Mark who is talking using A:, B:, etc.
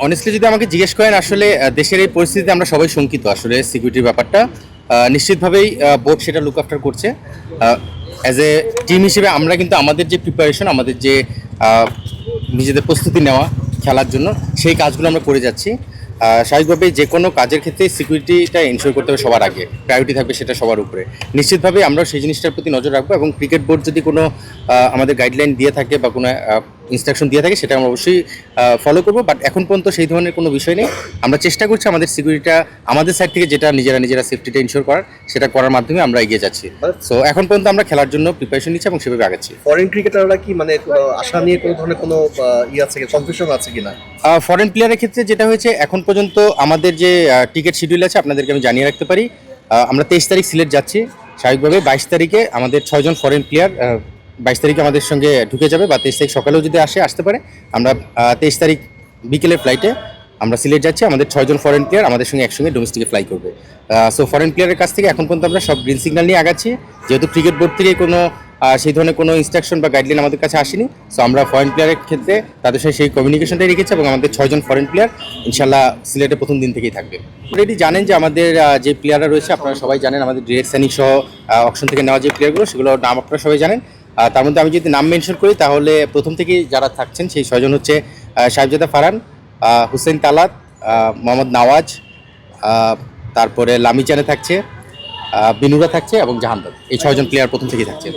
A: Honestly যদি আমাকে জিজ্ঞেস করেন, আসলে দেশের এই পরিস্থিতিতে আমরা সবাই শঙ্কিত। আসলে সিকিউরিটির ব্যাপারটা নিশ্চিতভাবেই বোর্ড সেটা লুক আফটার করছে। অ্যাজ এ টিম হিসেবে আমরা কিন্তু আমাদের যে প্রিপারেশন, আমাদের যে আহ, নিজেদের প্রস্তুতি নেওয়া খেলার জন্য, সেই কাজগুলো আমরা করে যাচ্ছি। স্বাভাবিকভাবেই যে কোনো কাজের ক্ষেত্রে সিকিউরিটিটা এনশিওর করতে হবে সবার আগে, প্রায়োরিটি থাকবে সেটা সবার উপরে। নিশ্চিতভাবে আমরা সেই জিনিসটার প্রতি নজর রাখবো, এবং ক্রিকেট বোর্ড যদি কোনো আমাদের গাইডলাইন দিয়ে থাকে বা কোনো ইনস্ট্রাকশন দিয়ে থাকে, সেটা আমরা অবশ্যই ফলো করবো। বাট এখন পর্যন্ত সেই ধরনের কোনো বিষয় নেই। আমরা চেষ্টা করছি আমাদের সিকিউরিটিটা আমাদের সাইড থেকে, যেটা নিজেরা সেফটিটা ইনশিওর করার, সেটা করার মাধ্যমে আমরা এগিয়ে যাচ্ছি। সো এখন পর্যন্ত আমরা খেলার জন্য প্রিপারেশন নিচ্ছি এবং সেভাবে আগাচ্ছি।
B: ফরেন ক্রিকেটাররা কি মানে আশা নিয়ে কোনো ধরনের কোনো আছে কনফিউশন আছে কিনা?
A: ফরেন প্লেয়ারের ক্ষেত্রে যেটা হয়েছে, এখন পর্যন্ত আমাদের যে টিকিট শিডিউল আছে আপনাদেরকে আমি জানিয়ে রাখতে পারি। আমরা 23 তারিখ সিলেট যাচ্ছি। স্বাভাবিকভাবে 22 তারিখে আমাদের 6 জন ফরেন প্লেয়ার 22 তারিখে আমাদের সঙ্গে ঢুকে যাবে, বা 23 তারিখ সকালেও যদি আসতে পারে। আমরা 23 তারিখ বিকেলের ফ্লাইটে আমরা সিলেট যাচ্ছি। আমাদের 6 জন ফরেন প্লেয়ার আমাদের সঙ্গে একসঙ্গে ডোমেস্টিকে ফ্লাই করবে। সো ফরেন প্লেয়ারের কাছ থেকে এখন পর্যন্ত আমরা সব গ্রিন সিগন্যাল নিয়ে আগাচ্ছি। যেহেতু ক্রিকেট বোর্ড থেকে কোনো সেই ধরনের কোনো ইনস্ট্রাকশন বা গাইডলাইন আমাদের কাছে আসেনি, সো আমরা ফরেন প্লেয়ারের ক্ষেত্রে তাদের সাথে সেই কমিউনিকেশনটাই রেখেছি, এবং আমাদের 6 জন ফরেন প্লেয়ার ইনশাল্লাহ সিলেটে প্রথম দিন থেকেই থাকবে। অলরেডি জানেন যে আমাদের যে প্লেয়াররা রয়েছে, আপনারা সবাই জানেন, আমাদের ডিরেক্ট সাইনিং সহ অকশন থেকে নেওয়া যে প্লেয়ারগুলো, সেগুলোর নাম আপনারা সবাই জানেন। তার মধ্যে আমি যদি নাম মেনশন করি, তাহলে প্রথম থেকেই যারা থাকছেন সেই 6 জন হচ্ছে সাহেবজাদা ফারহান, হুসেন তালাত, মোহাম্মদ নওয়াজ, তারপরে লামিচানে থাকছে, বিনুরা থাকছে এবং জাহানদার। এই 6 জন প্লেয়ার প্রথম থেকেই থাকছে।